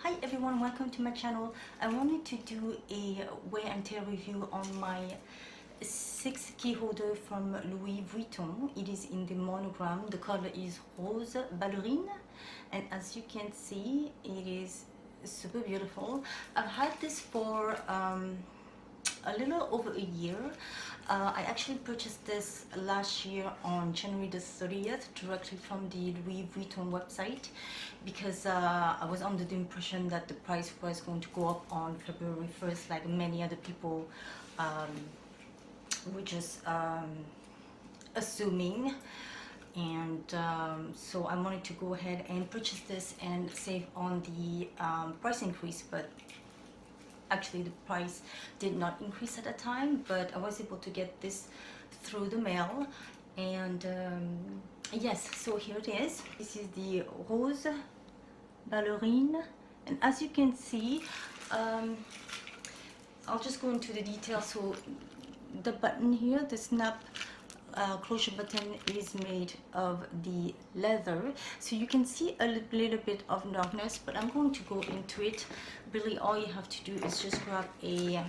Hi everyone, welcome to my channel. I wanted to do a wear and tear review on my 6 key holder from Louis Vuitton. It is in the monogram. The color is Rose Ballerine, and as you can see, it is super beautiful. I've had this for a little over a year. I actually purchased this last year on January the 30th directly from the Louis Vuitton website because I was under the impression that the price was going to go up on February 1st, like many other people were just assuming. And so I wanted to go ahead and purchase this and save on the price increase, but actually the price did not increase at that time, but I was able to get this through the mail. And yes, so here it is. This is the Rose Ballerine, and as you can see, I'll just go into the details. So the button here, the snap closure button, is made of the leather, so you can see a little bit of darkness, but I'm going to go into it. Really, all you have to do is just grab an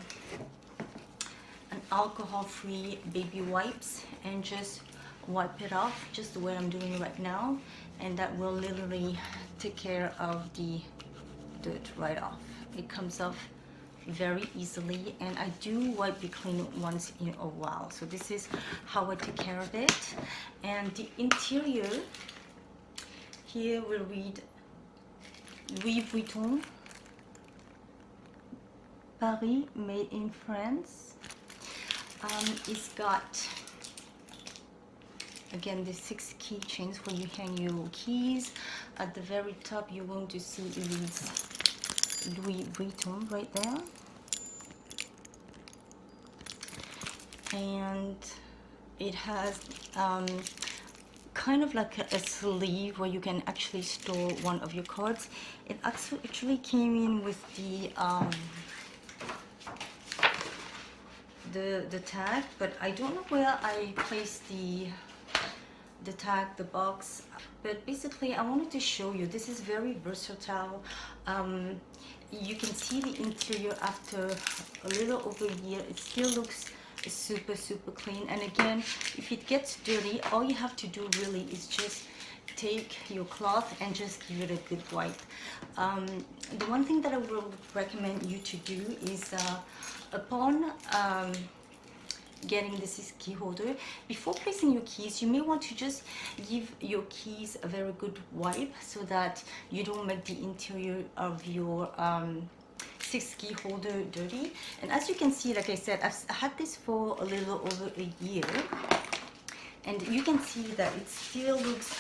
alcohol-free baby wipes and just wipe it off, just the way I'm doing right now, and that will literally take care of the dirt right off. It comes off very easily, and I do wipe it clean once in a while. So this is how I take care of it. And the interior here will read Louis Vuitton, Paris, made in France. It's got, again, the 6 keychains where you hang your keys. At the very top you're going to see it reads Louis Vuitton right there, and it has kind of like a sleeve where you can actually store one of your cards. It actually came in with the tag, but I don't know where I placed the tag, the box. But basically I wanted to show you, this is very versatile. You can see the interior after a little over a year. It still looks super clean, and again, if it gets dirty, all you have to do really is just take your cloth and just give it a good wipe. The one thing that I would recommend you to do is upon getting this key holder, before placing your keys, you may want to just give your keys a very good wipe so that you don't make the interior of your 6 key holder dirty. And as you can see, like I said, I've had this for a little over a year, and you can see that it still looks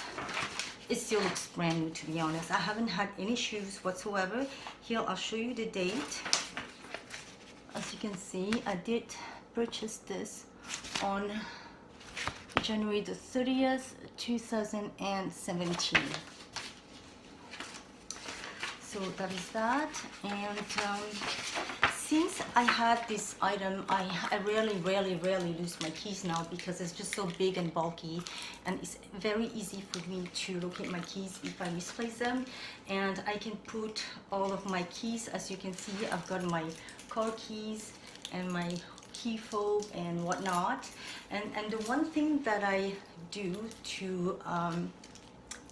brand new, to be honest. I haven't had any issues whatsoever. Here, I'll show you the date. As you can see, I did purchase this on January the 30th, 2017. So that is that. And since I had this item, I rarely lose my keys now, because it's just so big and bulky, and it's very easy for me to locate my keys if I misplace them. And I can put all of my keys, as you can see, I've got my car keys and my key fob and whatnot. And the one thing that I do to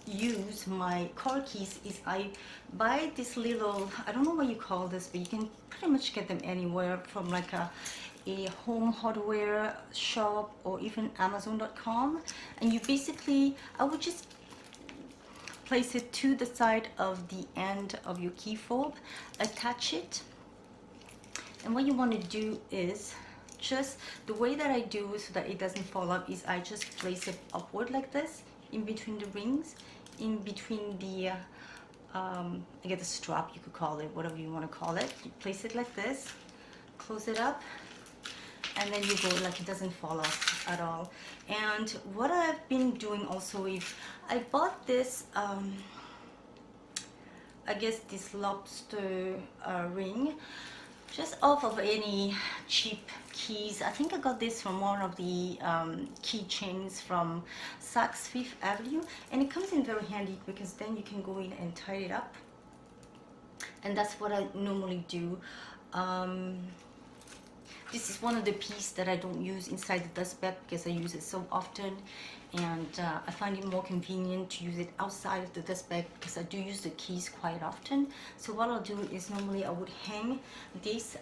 use my car keys is I buy this little, I don't know what you call this, but you can pretty much get them anywhere, from like a home hardware shop or even Amazon.com. And you basically, I would just place it to the side of the end of your key fob, attach it, and what you want to do is, just the way that I do so that it doesn't fall up, is I just place it upward like this, in between the rings, in between the I get the strap, you could call it, whatever you want to call it. You place it like this, close it up, and then you go, like, it doesn't fall off at all. And what I've been doing also, if I bought this I guess this lobster ring just off of any cheap keys. I think I got this from one of the keychains from Saks Fifth Avenue, and it comes in very handy because then you can go in and tie it up and that's what I normally do. This is one of the pieces that I don't use inside the dust bag because I use it so often, and I find it more convenient to use it outside of the dust bag because I do use the keys quite often. So what I'll do is normally I would hang this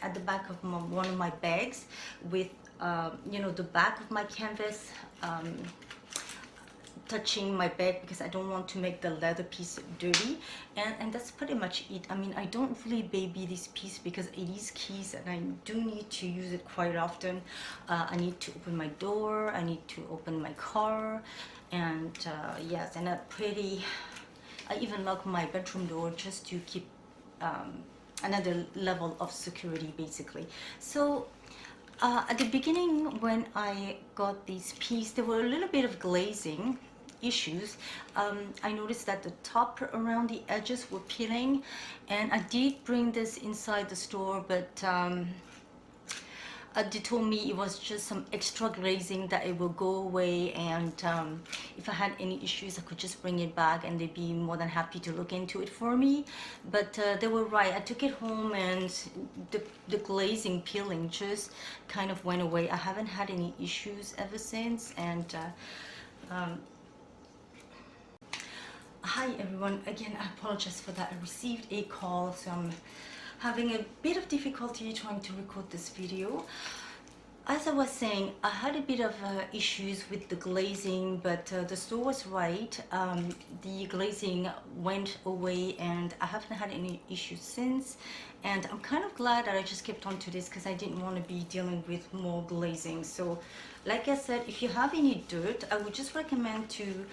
at the back of one of my bags with you know, the back of my canvas touching my bag because I don't want to make the leather piece dirty, and that's pretty much it. I mean, I don't really baby this piece because it is keys and I do need to use it quite often. I need to open my door, I need to open my car, and yes, and I even lock my bedroom door just to keep another level of security basically. So at the beginning when I got this piece, there were a little bit of glazing issues. I noticed that the top around the edges were peeling, and I did bring this inside the store, but they told me it was just some extra glazing that it will go away, and if I had any issues I could just bring it back and they'd be more than happy to look into it for me. But they were right. I took it home and the glazing peeling just kind of went away. I haven't had any issues ever since. And hi everyone, again I apologize for that. I received a call, so I'm having a bit of difficulty trying to record this video. As I was saying, I had a bit of issues with the glazing, but the store was right. The glazing went away and I haven't had any issues since, and I'm kind of glad that I just kept on to this because I didn't want to be dealing with more glazing. So like I said, if you have any dirt, I would just recommend to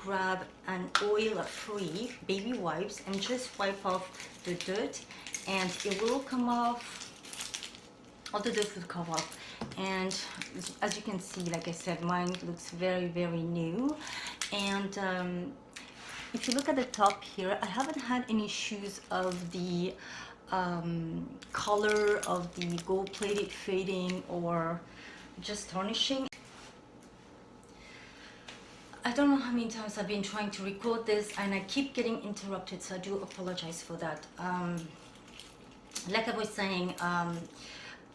grab an oil-free baby wipes and just wipe off the dirt, and it will come off. All the dirt will come off. And as you can see, like I said, mine looks very, very new. And if you look at the top here, I haven't had any issues of the color of the gold-plated fading or just tarnishing. I don't know how many times I've been trying to record this and I keep getting interrupted, so I do apologize for that. Like I was saying,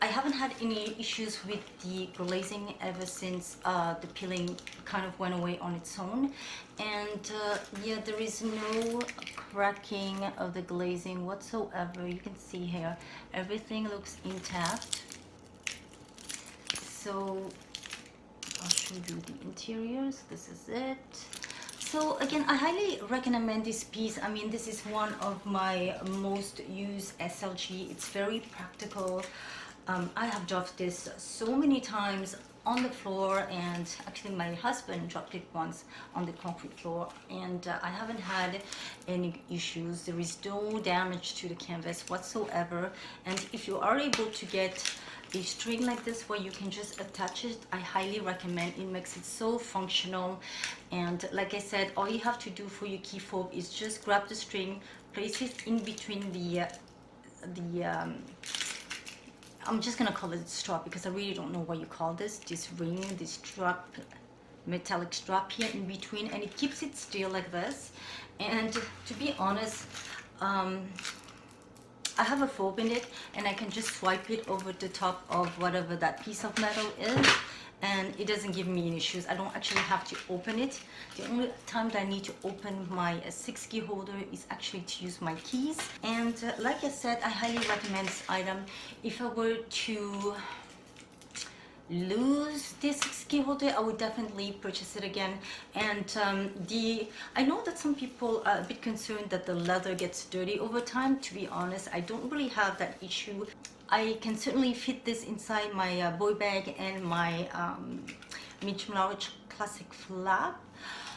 I haven't had any issues with the glazing ever since the peeling kind of went away on its own. And yeah, there is no cracking of the glazing whatsoever. You can see here, everything looks intact. So I'll show you the interiors. This is it. So again, I highly recommend this piece. I mean, this is one of my most used SLG. It's very practical. I have dropped this so many times on the floor, and actually my husband dropped it once on the concrete floor, and I haven't had any issues. There is no damage to the canvas whatsoever. And if you are able to get a string like this where you can just attach it, I highly recommend. It makes it so functional. And like I said, all you have to do for your key fob is just grab the string, place it in between the I'm just gonna call it strap because I really don't know what you call this ring, this strap, metallic strap here in between, and it keeps it still like this. And to be honest, I have a fob in it, and I can just swipe it over the top of whatever that piece of metal is, and it doesn't give me any issues. I don't actually have to open it. The only time that I need to open my 6 key holder is actually to use my keys. And like I said, I highly recommend this item. If I were to lose this 6 key holder, I would definitely purchase it again. And I know that some people are a bit concerned that the leather gets dirty over time. To be honest, I don't really have that issue. I can certainly fit this inside my boy bag and my medium large classic flap.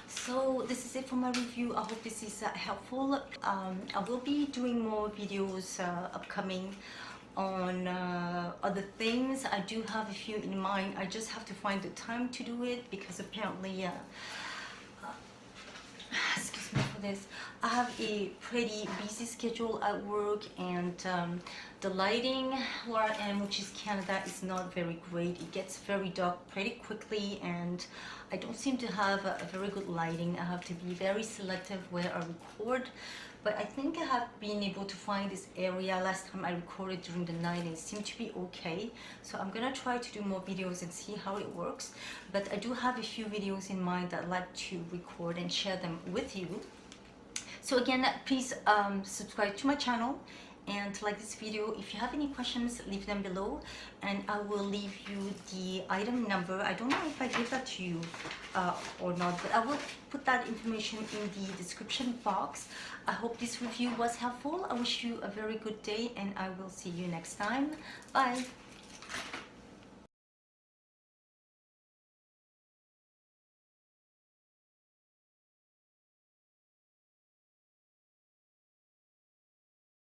So this is it for my review. I hope this is helpful. I will be doing more videos upcoming on other things. I do have a few in mind. I just have to find the time to do it because apparently excuse me for this, I have a pretty busy schedule at work, and the lighting where I am, which is Canada, is not very great. It gets very dark pretty quickly, and I don't seem to have a very good lighting. I have to be very selective where I record. but I think I have been able to find this area last time I recorded during the night and it seemed to be okay. So I'm gonna try to do more videos and see how it works, but I do have a few videos in mind that I'd like to record and share them with you. So again, please subscribe to my channel and like this video. If you have any questions, leave them below and I will leave you the item number. I don't know if I gave that to you or not, but I will put that information in the description box. I hope this review was helpful. I wish you a very good day and I will see you next time. Bye.